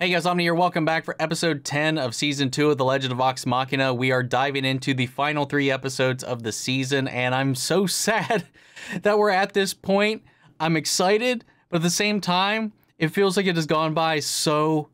Hey guys, Omni here. Welcome back for episode 10 of season 2 of The Legend of VOX MACHINA. We are diving into the final 3 episodes of the season, and I'm so sad that we're at this point. I'm excited, but at the same time, it feels like it has gone by so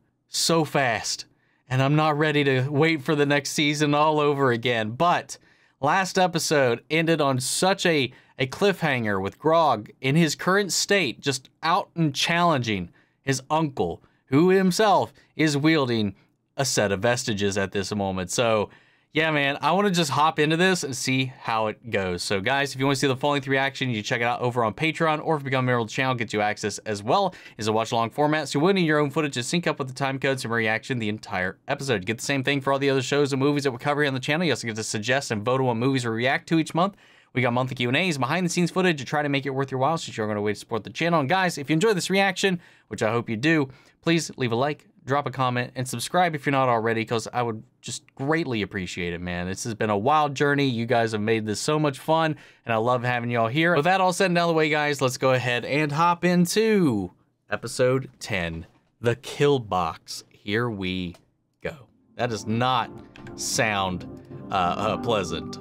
fast, and I'm not ready to wait for the next season all over again. But last episode ended on such a cliffhanger with Grog in his current state, just out and challenging his uncle, who himself is wielding a set of vestiges at this moment. So yeah, man, I want to just hop into this and see how it goes. So guys, if you want to see the full length reaction, you check it out over on Patreon, or if you become a member of the channel, gets you access as well. It's a watch along format, so you will need your own footage to sync up with the time codes and reaction the entire episode. You get the same thing for all the other shows and movies that we cover here on the channel. You also get to suggest and vote on what movies we react to each month. We got monthly Q&As, behind the scenes footage to try to make it worth your while, so you're going to way to support the channel. And guys, if you enjoy this reaction, which I hope you do, please leave a like, drop a comment, and subscribe if you're not already, because I would just greatly appreciate it, man. This has been a wild journey. You guys have made this so much fun, and I love having you all here. With that all said and out of the way, guys, let's go ahead and hop into episode 10, The Killbox. Here we go. That does not sound pleasant.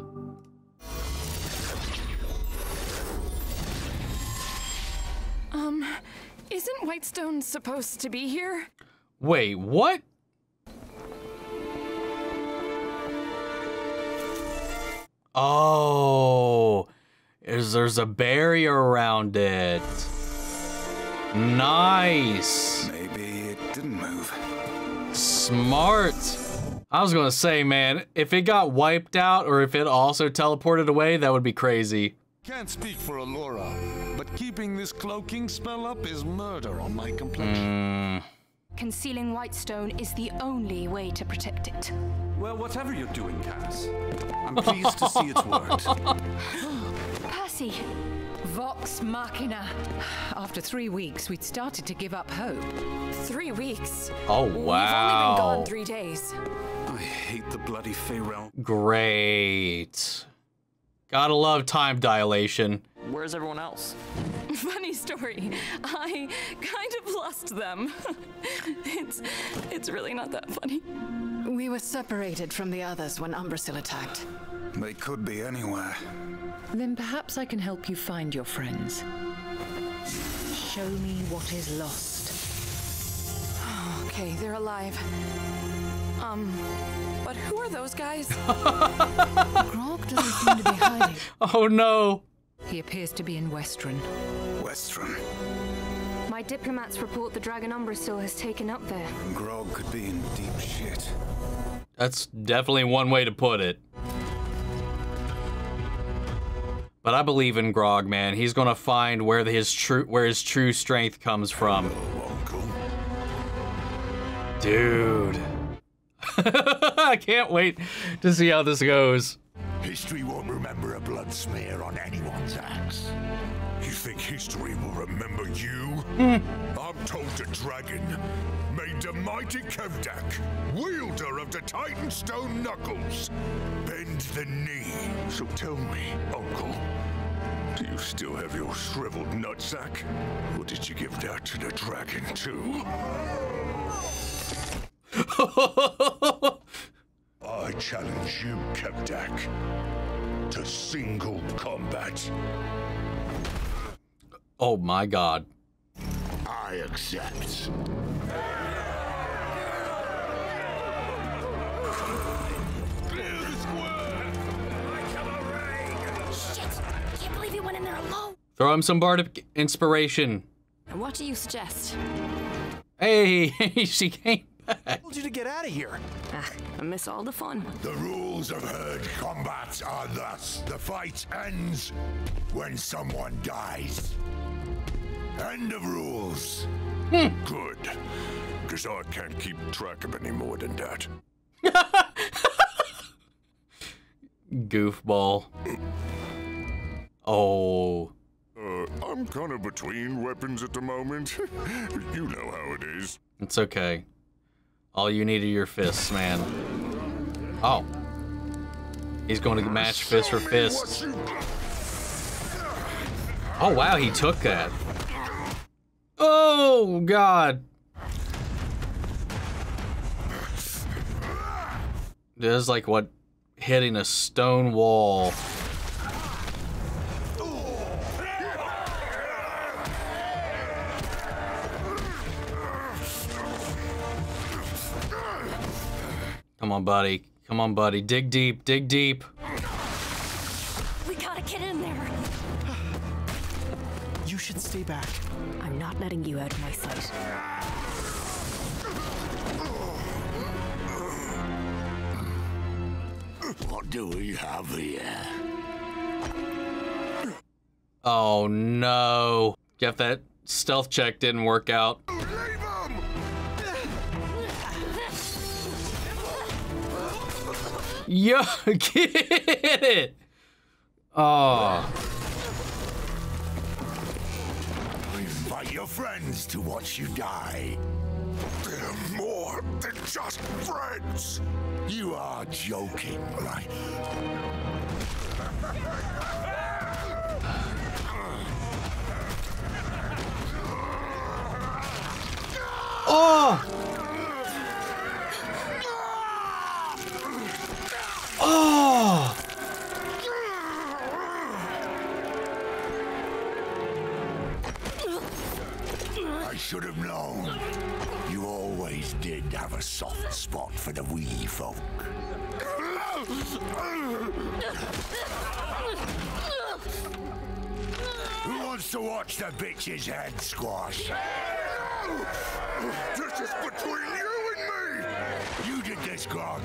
Isn't Whitestone supposed to be here? Wait, what? Oh, there's a barrier around it. Nice. Maybe it didn't move. Smart. I was gonna say, man, if it got wiped out or if it also teleported away, that would be crazy. Can't speak for Allura, but keeping this cloaking spell up is murder on my complexion. Concealing Whitestone is the only way to protect it. Well, whatever you're doing, Cass, I'm pleased to see it's worked. Percy! VOX MACHINA. After 3 weeks, we'd started to give up hope. 3 weeks? Oh, wow. We've only been gone 3 days. I hate the bloody fey realm. Great. Gotta love time dilation. Where's everyone else? Funny story. I kind of lost them. It's really not that funny. We were separated from the others when Umbrasyl attacked. They could be anywhere. Then perhaps I can help you find your friends. Show me what is lost. Okay, they're alive. But who are those guys? Grog doesn't seem to be hiding. Oh no. He appears to be in Westron. Westron. My diplomats report the Dragon Umbrasyl has taken up there. Grog could be in deep shit. That's definitely one way to put it. But I believe in Grog, man. He's gonna find where his true strength comes from. Hello, Uncle. Dude. I can't wait to see how this goes. History won't remember a blood smear on anyone's axe. You think history will remember you? I'm told the dragon made the mighty Kevdak, wielder of the Titanstone Knuckles, bend the knee. So tell me, Uncle, do you still have your shriveled nutsack? Or did you give that to the dragon too? I challenge you, Kevdak, to single combat. Oh my god. I accept. Shit! Can't believe he went in there alone! Throw him some bardic inspiration. What do you suggest? Hey, she came back. I told you to get out of here. I miss all the fun. The rules of herd combat are thus. The fight ends when someone dies. End of rules. Good. Because I can't keep track of any more than that. Goofball. Oh. I'm kind of between weapons at the moment. You know how it is. It's okay. All you need are your fists, man. Oh. He's going to match fist for fist. Oh, wow, he took that. Oh, God. It is like what hitting a stone wall. Come on, buddy. Come on, buddy. Dig deep. Dig deep. We gotta get in there. You should stay back. I'm not letting you out of my sight. What do we have here? Oh, no. If that stealth check didn't work out. Leave him! Yo, get it! Oh. Invite your friends to watch you die. They're more than just friends. You are joking, right? Oh! Oh! I should have known. You always did have a soft spot for the wee folk. Who wants to watch the bitch's head squash? This is between you and me! You did this, Grog.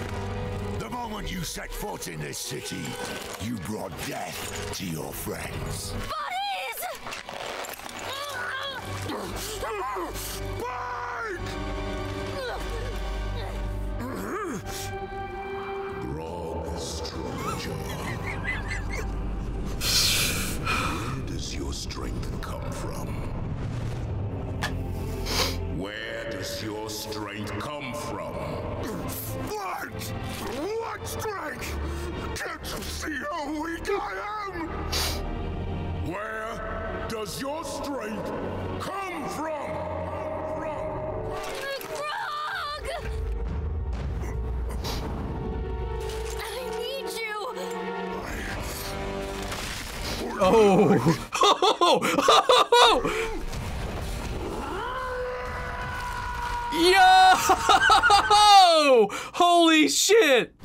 The moment you set foot in this city, you brought death to your friends. Grog, stranger. Where does your strength come from? Where does your strength come from? What? What strength? Can't you see how weak I am? Where does your strength come from? Grog! I need you! Oh! Yo! Holy shit!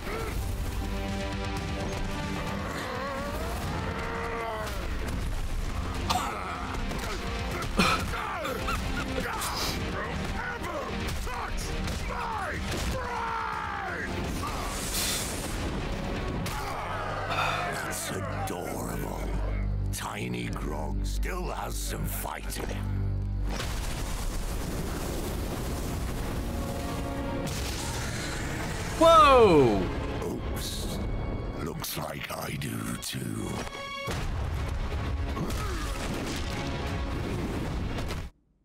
That's adorable. Tiny Grog still has some fight in him. Whoa! Oops. Looks like I do too.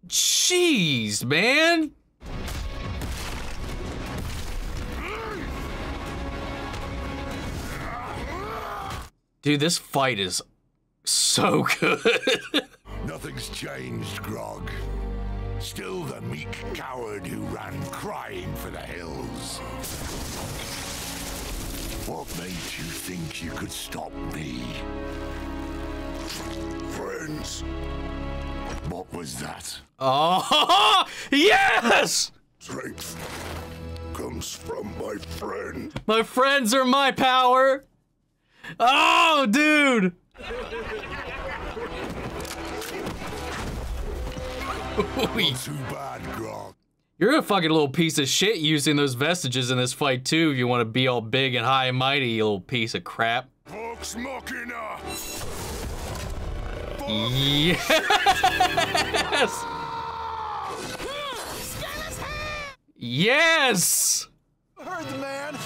Jeez, man! Dude, this fight is so good. Nothing's changed, Grog. Still the meek coward who ran crying for the hills. What made you think you could stop me? Friends. What was that? Oh, yes! Strength comes from my friend. My friends are my power. Oh, dude! Not too bad, Grog. You're a fucking little piece of shit using those vestiges in this fight too if you want to be all big and high and mighty, you little piece of crap. VOX MACHINA! Yes! Yes! I heard the man.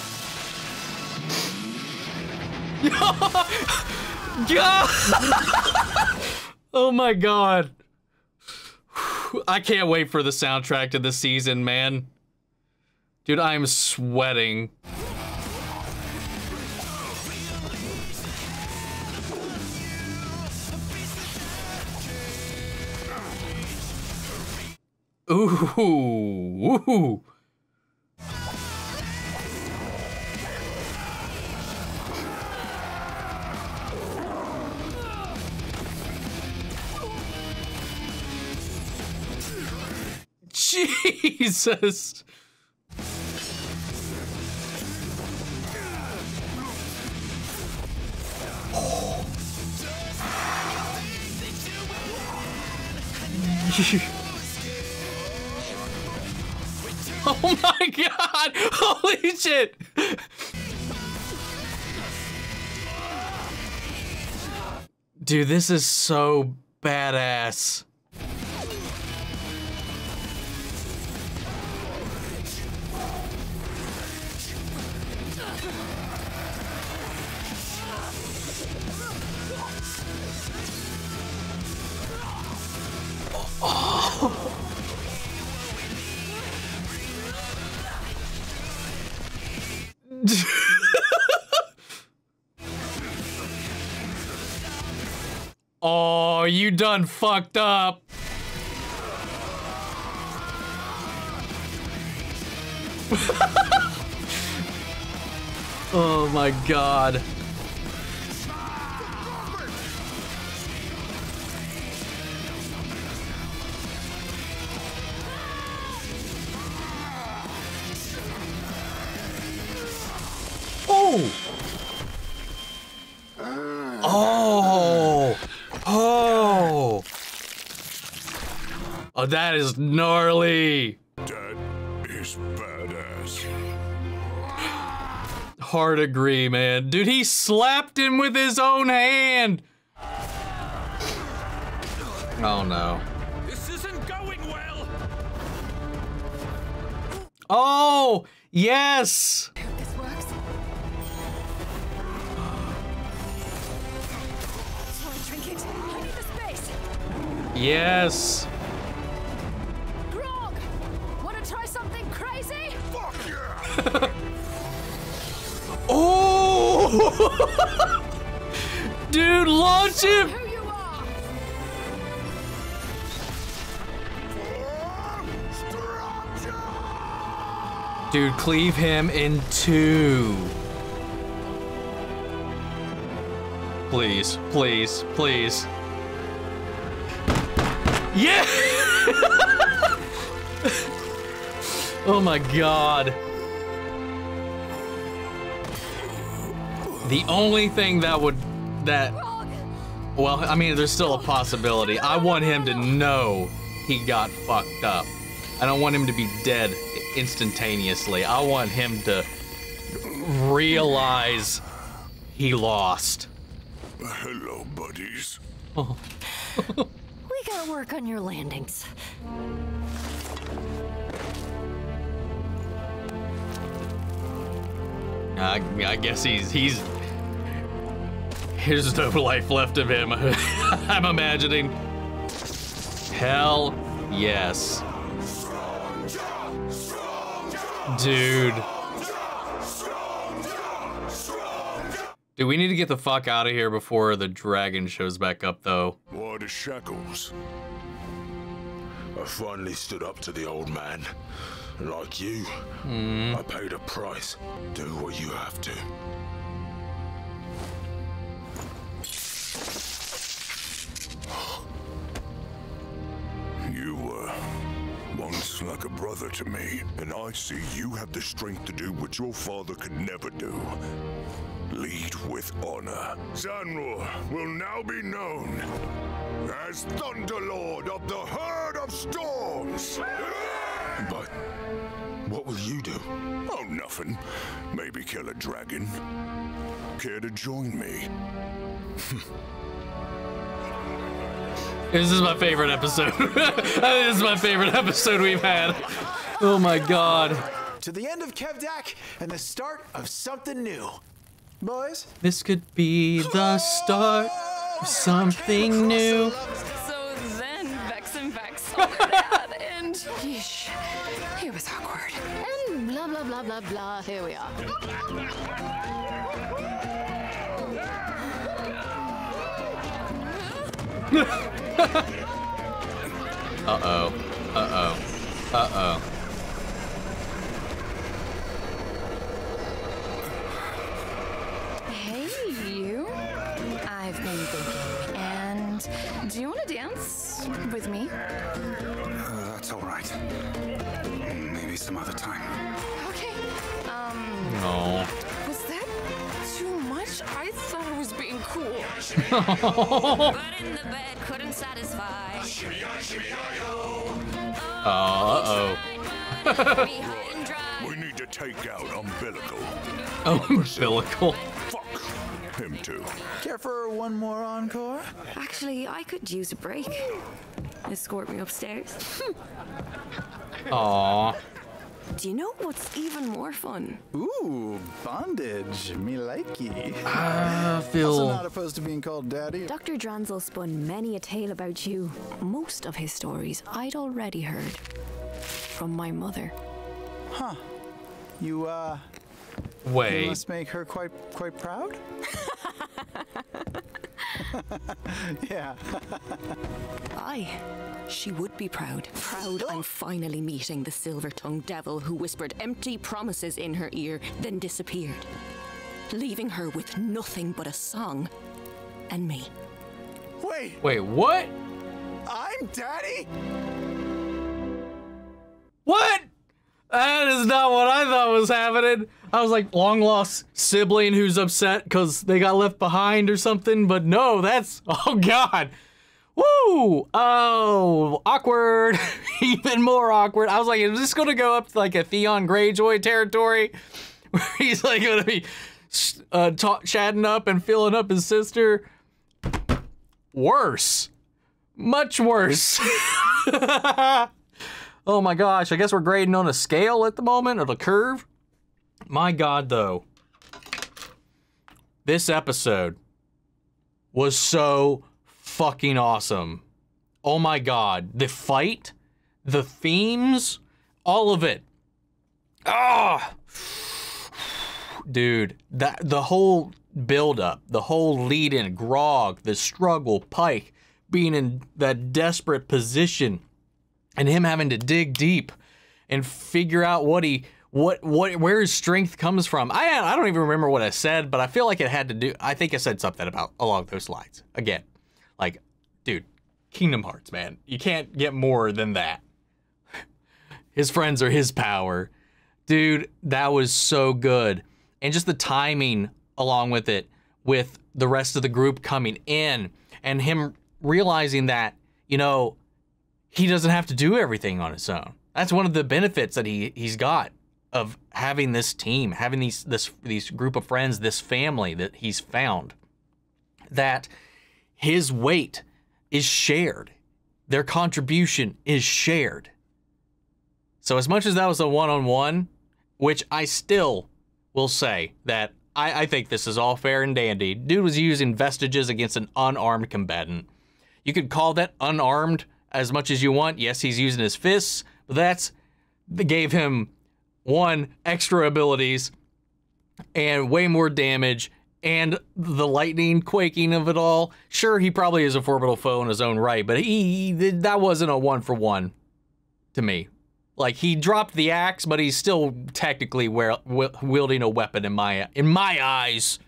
Oh my god. I can't wait for the soundtrack to this season, man. Dude, I am sweating. Ooh, ooh. Jesus. Oh my god! Holy shit! Dude, this is so badass. Oh, you done fucked up. Oh my god. Oh! Oh! Oh! Oh, that is gnarly! That is badass. Hard agree, man. Dude, he slapped him with his own hand! Oh no. This isn't going well. Oh! Yes! This works. Sorry, Trinket. I need the space. Yes! Grog! Wanna try something crazy? Fuck yeah! Oh! Dude, launch him! Who you are? Dude, cleave him in two. Please, please, please. Yeah! Oh my god. The only thing that would, well, I mean, there's still a possibility. I want him to know he got fucked up. I don't want him to be dead instantaneously. I want him to realize he lost. Hello, buddies. Oh. We gotta work on your landings. I guess he's there's no life left of him. I'm imagining. Hell yes. Dude. Dude, we need to get the fuck out of here before the dragon shows back up, though. Why the shackles? I finally stood up to the old man. Like you, I paid a price. Do what you have to. You were once like a brother to me, and I see you have the strength to do what your father could never do. Lead with honor. Zanror will now be known as Thunderlord of the Herd of Storms. But what will you do? Oh, nothing. Maybe kill a dragon. Care to join me? This is my favorite episode. This is my favorite episode we've had. Oh my god. To the end of Kevdak and the start of something new. Boys? This could be the start of something new. So then Vex and Vex saw their dad, and yeesh, it was awkward. And blah blah blah blah blah. Here we are. Uh-oh. Uh-oh. Uh-oh. Hey, you. I've been thinking. And do you want to dance with me? That's all right. Maybe some other time. Okay. No. Was that too much? I thought I was being cool. But in the bed couldn't satisfy. Uh-oh. We need to take out Umbilical. Umbilical. Fuck him too. Care for one more encore? Actually, I could use a break. Escort me upstairs. Aw. Do you know what's even more fun? Ooh, bondage. Me likey. I Also feel... not opposed to being called daddy. Dr. Dranzel spun many a tale about you. Most of his stories I'd already heard from my mother. Huh. You Wait. must make her quite proud? Yeah. Aye, she would be proud. Proud I'm finally meeting the silver-tongued devil who whispered empty promises in her ear, then disappeared, leaving her with nothing but a song and me. Wait, what? I'm daddy? What? That is not what I thought was happening. I was like, long lost sibling who's upset because they got left behind or something, but no, that's, oh God. Woo! Oh, awkward. Even more awkward. I was like, is this going to go up to like a Theon Greyjoy territory? Where he's like going to be chatting up and filling up his sister? Worse. Much worse. Oh my gosh, I guess we're grading on a scale at the moment, of a curve. My God, though. This episode was so fucking awesome. Oh my God. The fight, the themes, all of it. Ah! Dude, the whole build-up, the whole lead-in, Grog, the struggle, Pike being in that desperate position, and him having to dig deep and figure out where his strength comes from. I don't even remember what I said, but I feel like it had to do, I think I said something about along those lines. Again, like, dude, Kingdom Hearts, man. You can't get more than that. His friends are his power. Dude, that was so good. And just the timing along with it, with the rest of the group coming in, and him realizing that, you know, he doesn't have to do everything on his own. That's one of the benefits that he's got of having this team, having these group of friends, this family that he's found, that his weight is shared. Their contribution is shared. So as much as that was a one-on-one, which I still will say that I think this is all fair and dandy. Dude was using vestiges against an unarmed combatant. You could call that unarmed as much as you want. Yes, he's using his fists, but that gave him one, extra abilities and way more damage, and the lightning quaking of it all. Sure, he probably is a formidable foe in his own right, but that wasn't a one-for-one to me. Like, he dropped the axe, but he's still technically wielding a weapon in my eyes.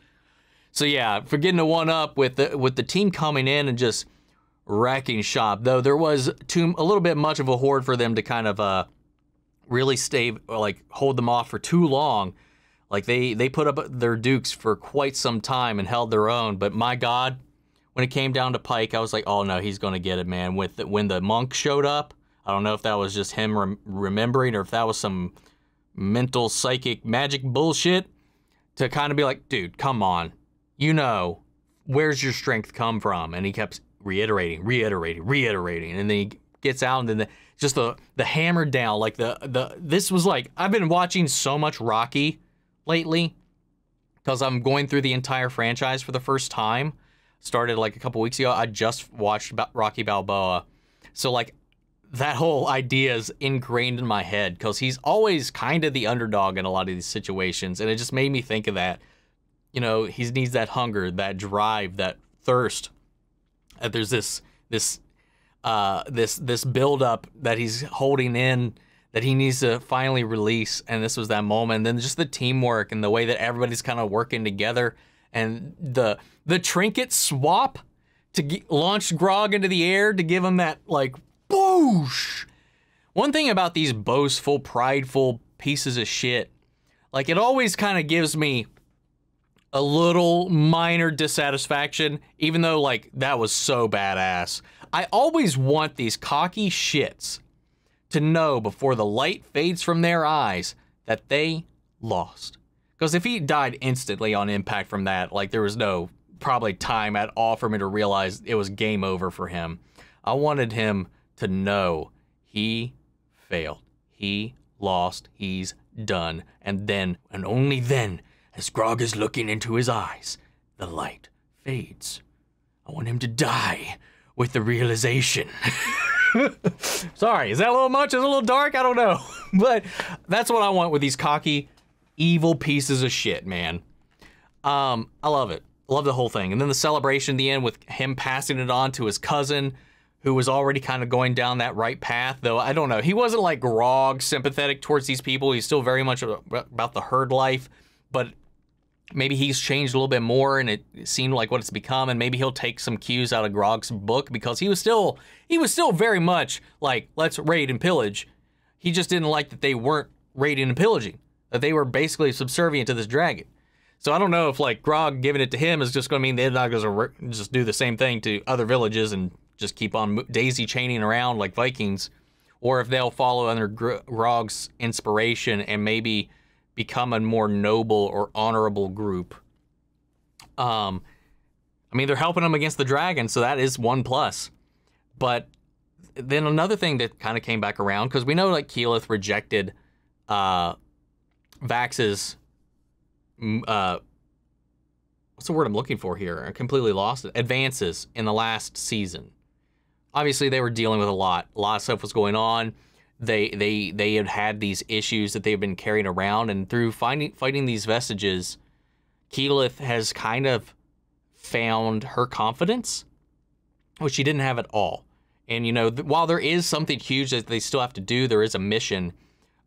So yeah, for getting a one-up with the team coming in and just wrecking shop, though there was a little bit much of a horde for them to kind of really hold them off for too long. Like, they put up their dukes for quite some time and held their own, but my God, when it came down to Pike, I was like, oh no, he's gonna get it, man. When the monk showed up, I don't know if that was just him remembering or if that was some mental psychic magic bullshit to kind of be like, dude, come on, you know, where's your strength come from? And he kept reiterating, and then he gets out, and then just the hammer down, like this was like, I've been watching so much Rocky lately because I'm going through the entire franchise for the first time. Started like a couple weeks ago. I just watched Rocky Balboa, so like that whole idea is ingrained in my head because he's always kind of the underdog in a lot of these situations, and it just made me think of that. You know, he needs that hunger, that drive, that thirst. There's this buildup that he's holding in that he needs to finally release, and this was that moment. And then just the teamwork and the way that everybody's kind of working together And the trinket swap to launch Grog into the air to give him that, like, boosh. One thing about these boastful, prideful pieces of shit, like, it always kind of gives me a little minor dissatisfaction, even though, like, that was so badass. I always want these cocky shits to know before the light fades from their eyes that they lost. Because if he died instantly on impact from that, like, there was no probably time at all for me to realize it was game over for him. I wanted him to know he failed. He lost. He's done. And then, and only then, as Grog is looking into his eyes, the light fades. I want him to die with the realization. Sorry, is that a little much? Is it a little dark? I don't know. But that's what I want with these cocky, evil pieces of shit, man. I love it. Love the whole thing. And then the celebration at the end with him passing it on to his cousin, who was already kind of going down that right path, though I don't know. He wasn't like Grog sympathetic towards these people. He's still very much about the herd life, but maybe he's changed a little bit more, and it seemed like what it's become, and maybe he'll take some cues out of Grog's book, because he was still very much like, let's raid and pillage. He just didn't like that they weren't raiding and pillaging, that they were basically subservient to this dragon. So I don't know if, like, Grog giving it to him is just going to mean they're not going to just do the same thing to other villages and just keep on daisy chaining around like Vikings, or if they'll follow under Grog's inspiration and maybe become a more noble or honorable group. I mean, they're helping them against the dragon, so that is one plus. But then another thing that kind of came back around, because we know, like, Keyleth rejected Vax's what's the word I'm looking for here? I completely lost it. Advances in the last season. Obviously, they were dealing with a lot. A lot of stuff was going on. They had these issues that they've been carrying around, and through fighting these vestiges, Keyleth has kind of found her confidence, which she didn't have at all. And, you know, while there is something huge that they still have to do, there is a mission.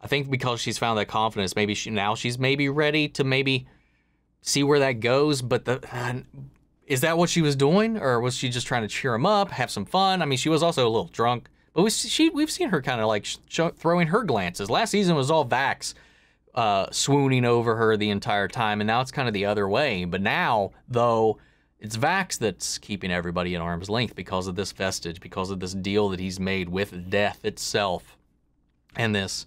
I think because she's found that confidence, maybe she's maybe ready to maybe see where that goes. But is that what she was doing, or was she just trying to cheer him up, have some fun? I mean, she was also a little drunk, but we've seen her kind of like throwing her glances. Last season was all Vax swooning over her the entire time, and now it's kind of the other way. But now, though, it's Vax that's keeping everybody at arm's length because of this vestige, because of this deal that he's made with death itself, and this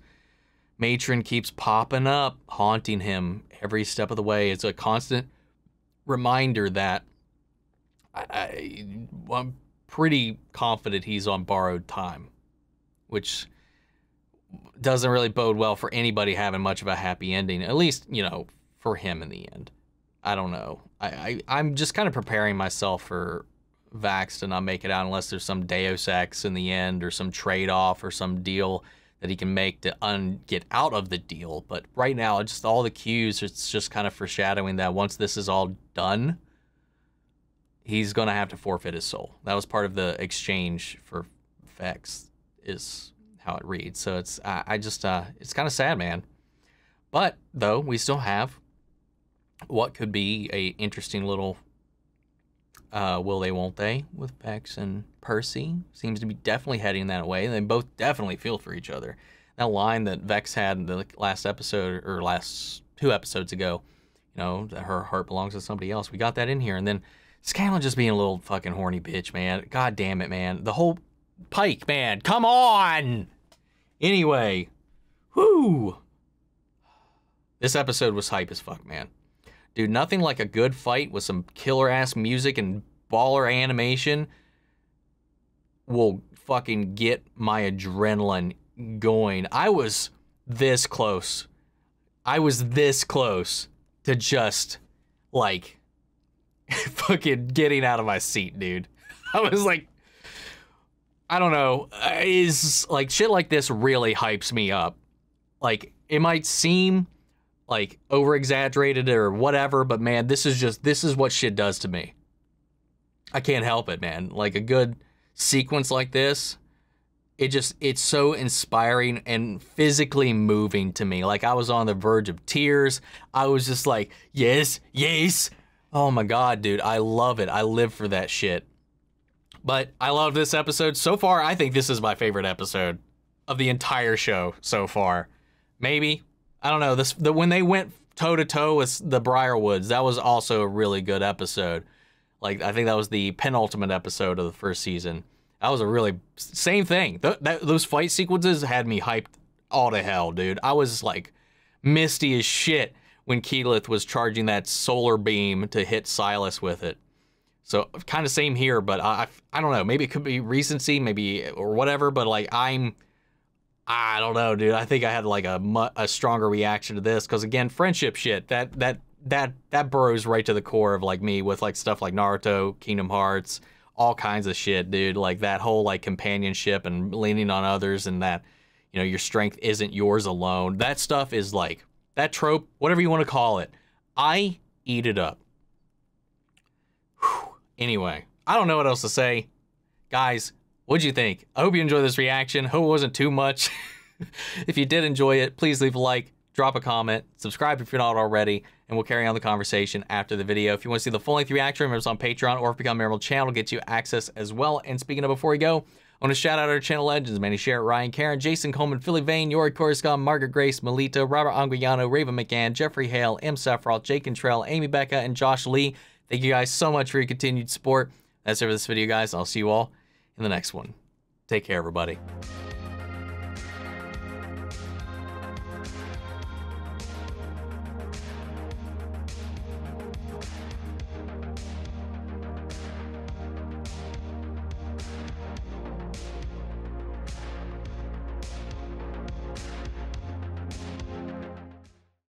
matron keeps popping up, haunting him every step of the way. It's a constant reminder that I'm pretty confident he's on borrowed time, which doesn't really bode well for anybody having much of a happy ending, at least, you know, for him in the end. I don't know. I'm just kind of preparing myself for Vax to not make it out unless there's some Deus Ex in the end, or some trade-off, or some deal that he can make to get out of the deal. But right now, just all the cues, it's just kind of foreshadowing that once this is all done, he's going to have to forfeit his soul. That was part of the exchange for Vex, is how it reads. So it's it's kind of sad, man. But, though, we still have what could be a interesting little will they, won't they, with Vex and Percy. Seems to be definitely heading that way. They both definitely feel for each other. That line that Vex had in the last episode, or last 2 episodes ago, you know, that her heart belongs to somebody else. We got that in here. And then Scanlan just being a little fucking horny bitch, man. God damn it, man. The whole Pike, man. Come on! Anyway. Whoo! This episode was hype as fuck, man. Dude, nothing like a good fight with some killer-ass music and baller animation will fucking get my adrenaline going. I was this close. I was this close to just, like, fucking getting out of my seat, dude. I was like, I don't know. Is like, shit like this really hypes me up. Like, it might seem like over-exaggerated or whatever, but man, this is what shit does to me. I can't help it, man. Like, a good sequence like this, it's so inspiring and physically moving to me. Like, I was on the verge of tears. I was just like, yes, yes. Oh my god, dude, I love it. I live for that shit. But I love this episode. So far, I think this is my favorite episode of the entire show so far. Maybe. I don't know. When they went toe-to-toe with the Briarwoods, that was also a really good episode. Like, I think that was the penultimate episode of the first season. That was a really... Same thing. Those fight sequences had me hyped all to hell, dude. I was, like, misty as shit when Keyleth was charging that solar beam to hit Silas with it. So, kind of same here, but I don't know. Maybe it could be recency, maybe, or whatever, but, like, I don't know, dude. I think I had, like, a stronger reaction to this, because, again, friendship shit, that burrows right to the core of, like, me with, like, stuff like Naruto, Kingdom Hearts, all kinds of shit, dude. Like, that whole, like, companionship and leaning on others, and that, you know, your strength isn't yours alone. That stuff is, like, that trope, whatever you want to call it, I eat it up. Whew. Anyway, I don't know what else to say. Guys, what'd you think? I hope you enjoyed this reaction. Hope it wasn't too much. If you did enjoy it, please leave a like, drop a comment, subscribe if you're not already, and we'll carry on the conversation after the video. If you want to see the full-length reaction, remember it's on Patreon, or if you become a member of the channel, get you access as well. And speaking of, before we go, I want to shout out our channel legends: Manny Sherritt, Ryan Karen, Jason Coleman, Philly Vane, Yori Coruscant, Margaret Grace, Melita, Robert Anguiano, Raven McGann, Jeffrey Hale, M. Sephiroth, Jake Cantrell, Amy Becca, and Josh Lee. Thank you guys so much for your continued support. That's it for this video, guys. I'll see you all in the next one. Take care, everybody.